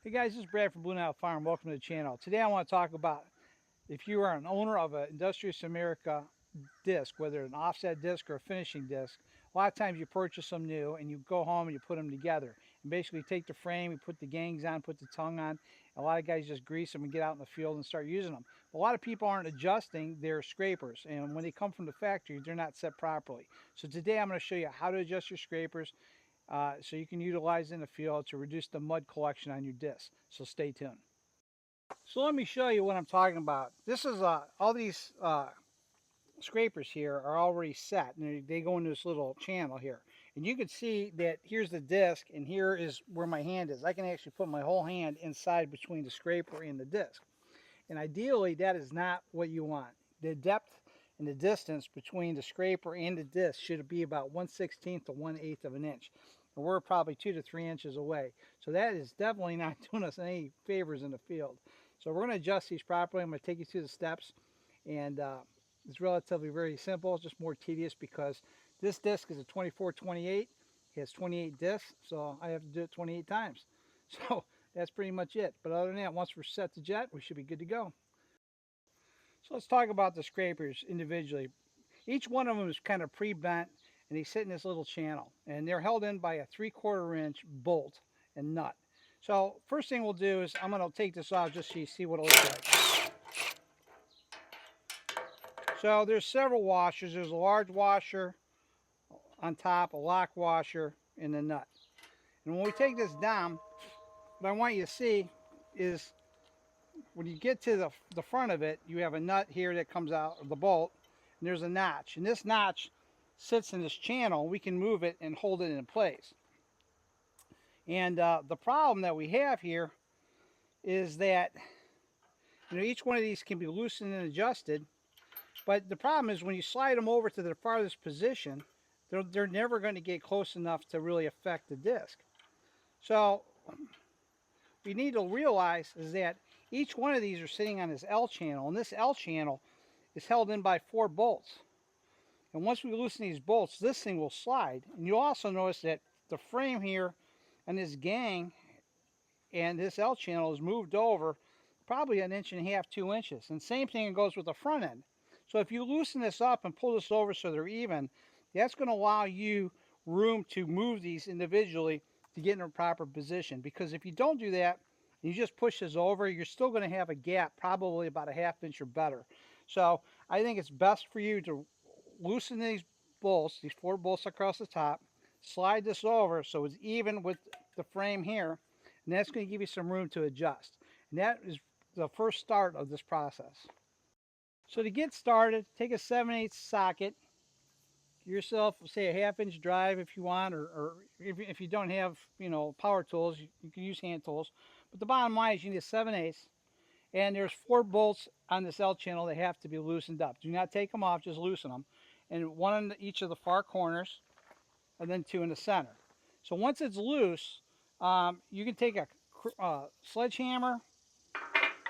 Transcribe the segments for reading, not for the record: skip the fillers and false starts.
Hey guys, this is Brad from Blue Nile Farm. Welcome to the channel. Today I want to talk about if you are an owner of an Industrias America disc, whether an offset disc or a finishing disc. A lot of times you purchase them new and you go home and you put them together. And basically take the frame, you put the gangs on, put the tongue on. A lot of guys just grease them and get out in the field and start using them. A lot of people aren't adjusting their scrapers, and when they come from the factory, they're not set properly. So today I'm going to show you how to adjust your scrapers so you can utilize in the field to reduce the mud collection on your disc. So stay tuned. So let me show you what I'm talking about. This is all these scrapers here are already set, and they go into this little channel here. And you can see that here's the disc, and here is where my hand is. I can actually put my whole hand inside between the scraper and the disc. And ideally, that is not what you want. The depth and the distance between the scraper and the disc should be about 1/16 to 1/8 of an inch. And we're probably 2 to 3 inches away. So that is definitely not doing us any favors in the field. So we're going to adjust these properly. I'm going to take you through the steps. And it's relatively very simple. It's just more tedious because this disc is a 24-28. It has 28 discs, so I have to do it 28 times. So that's pretty much it. But other than that, once we're set to jet, we should be good to go. So let's talk about the scrapers individually. Each one of them is kind of pre-bent, and they sit in this little channel, and they're held in by a 3/4 inch bolt and nut. So first thing we'll do is I'm going to take this off just so you see what it looks like. So there's several washers. There's a large washer on top, a lock washer, and the nut. And when we take this down, what I want you to see is when you get to the front of it, you have a nut here that comes out of the bolt, and there's a notch. And this notch sits in this channel. We can move it and hold it in place. And the problem that we have here is that each one of these can be loosened and adjusted. But the problem is when you slide them over to the farthest position, they're never going to get close enough to really affect the disc. So what you need to realize is that each one of these are sitting on this L channel, and this L channel is held in by 4 bolts. And once we loosen these bolts, this thing will slide. And you'll also notice that the frame here and this gang and this L channel is moved over probably 1.5 inches, 2 inches. And same thing goes with the front end. So if you loosen this up and pull this over so they're even, that's going to allow you room to move these individually to get in a proper position. Because if you don't do that, you just push this over, you're still going to have a gap, probably about 1/2 inch or better. So I think it's best for you to loosen these bolts, these 4 bolts across the top, slide this over so it's even with the frame here, and that's going to give you some room to adjust. And that is the first start of this process. So to get started, take a 7/8 socket, give yourself, say, a 1/2 inch drive if you want, or if you don't have, power tools, you can use hand tools. But the bottom line is you need a 7/8, and there's 4 bolts on this L channel that have to be loosened up. Do not take them off, just loosen them. And 1 on each of the far corners, and then 2 in the center. So once it's loose, you can take a sledgehammer,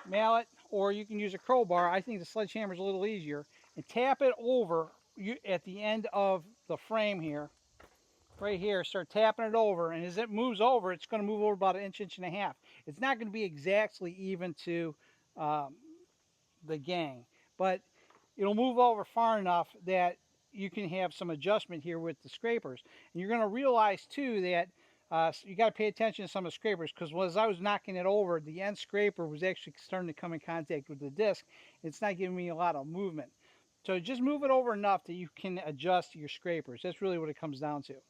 mallet, or you can use a crowbar. I think the sledgehammer is a little easier, and tap it over at the end of the frame here, right here. Start tapping it over, and as it moves over, it's going to move over about 1 inch, 1.5 inches. It's not going to be exactly even to the gang, but it'll move over far enough that you can have some adjustment here with the scrapers. And you're going to realize too that you got to pay attention to some of the scrapers, because as I was knocking it over, the end scraper was actually starting to come in contact with the disc. It's not giving me a lot of movement. So just move it over enough that you can adjust your scrapers. That's really what it comes down to.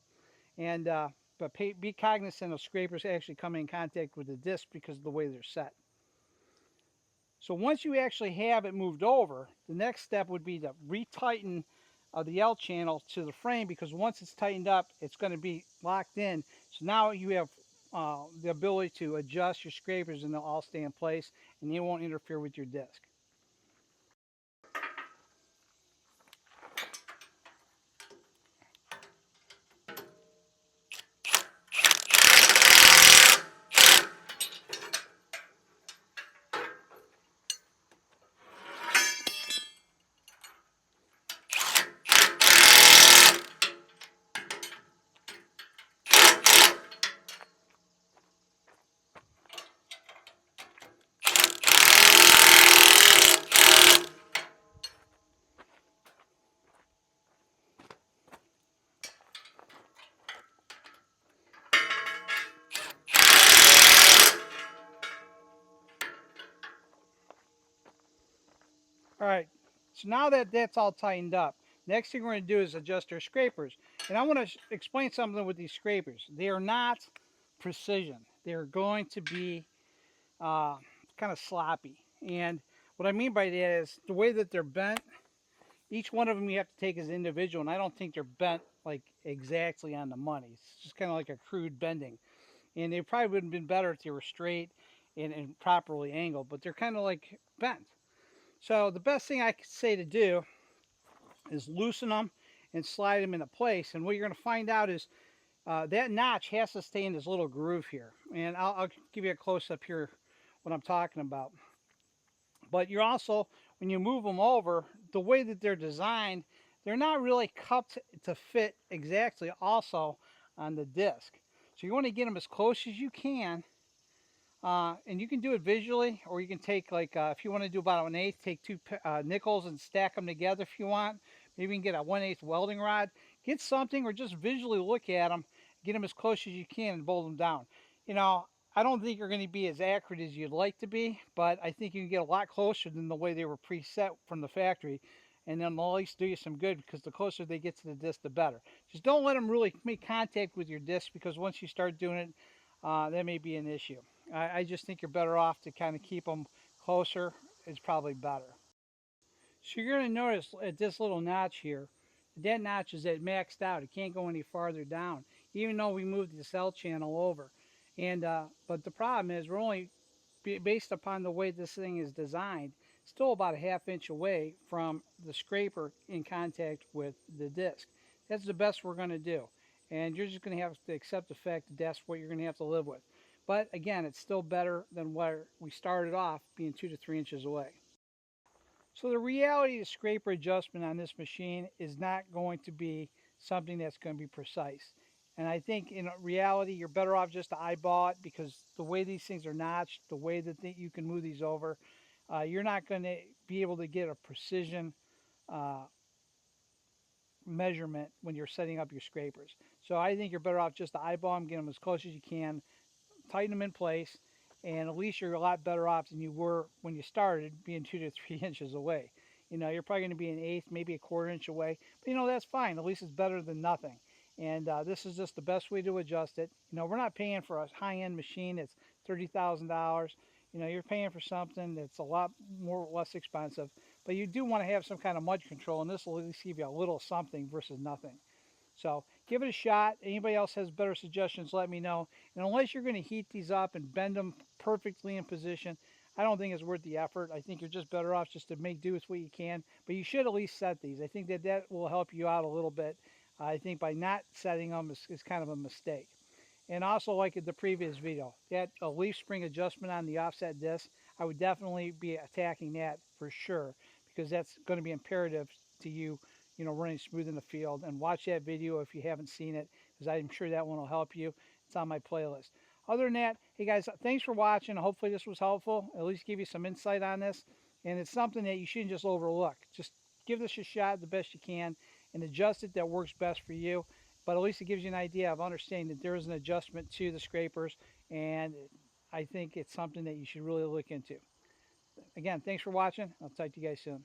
And but be cognizant of scrapers actually coming in contact with the disc because of the way they're set. So once you actually have it moved over, the next step would be to retighten the L channel to the frame, because once it's tightened up, it's going to be locked in. So now you have the ability to adjust your scrapers, and they'll all stay in place, and they won't interfere with your disc. All right, so now that that's all tightened up, next thing we're going to do is adjust our scrapers. And I want to explain something with these scrapers. They are not precision. They're going to be uh, kind of sloppy. And what I mean by that is the way that they're bent, each one of them you have to take as individual, and I don't think they're bent like exactly on the money. It's just kind of like a crude bending. And they probably would have been better if they were straight and properly angled, but they're kind of like bent. So the best thing I could say to do is loosen them and slide them into place. And what you're going to find out is that notch has to stay in this little groove here. And I'll give you a close up here what I'm talking about. But you're also, when you move them over, the way that they're designed, they're not really cupped to fit exactly also on the disc. So you want to get them as close as you can. And you can do it visually, or you can take like, if you want to do about 1/8, take two nickels and stack them together if you want. Maybe you can get a 1/8 welding rod. Get something, or just visually look at them, get them as close as you can and bolt them down. You know, I don't think you're going to be as accurate as you'd like to be, but I think you can get a lot closer than the way they were preset from the factory. And then they'll at least do you some good, because the closer they get to the disc, the better. Just don't let them really make contact with your disc, because once you start doing it, that may be an issue. I just think you're better off to kind of keep them closer. It's probably better. So you're going to notice at this little notch here, that notch is at maxed out. It can't go any farther down, even though we moved the cell channel over. And but the problem is we're only, based upon the way this thing is designed, still about a 1/2 inch away from the scraper in contact with the disc. That's the best we're going to do. And you're just going to have to accept the fact that that's what you're going to have to live with. But again, it's still better than where we started off, being 2 to 3 inches away. So the reality of scraper adjustment on this machine is not going to be something that's going to be precise. And I think in reality, you're better off just to eyeball it, because the way these things are notched, the way that you can move these over, you're not going to be able to get a precision uh, measurement when you're setting up your scrapers. So I think you're better off just to eyeball them, get them as close as you can, tighten them in place, and at least you're a lot better off than you were when you started, being 2 to 3 inches away. You know, you're probably going to be an eighth, maybe a 1/4 inch away, but you know, that's fine. At least it's better than nothing. And this is just the best way to adjust it. You know, we're not paying for a high-end machine that's $30,000. You know, you're paying for something that's a lot more less expensive, but you do want to have some kind of mud control, and this will at least give you a little something versus nothing. So give it a shot. Anybody else has better suggestions, let me know. And unless you're going to heat these up and bend them perfectly in position, I don't think it's worth the effort. I think you're just better off just to make do with what you can. But you should at least set these. I think that that will help you out a little bit. I think by not setting them is kind of a mistake. And also, like in the previous video, that leaf spring adjustment on the offset disc, I would definitely be attacking that for sure, because that's going to be imperative to you, you know, running smooth in the field. And watch that video if you haven't seen it, because I'm sure that one will help you. It's on my playlist. Other than that, hey guys, thanks for watching. Hopefully this was helpful, at least give you some insight on this. And it's something that you shouldn't just overlook. Just give this a shot the best you can and adjust it that works best for you. But at least it gives you an idea of understanding that there is an adjustment to the scrapers, and I think it's something that you should really look into. Again, thanks for watching. I'll talk to you guys soon.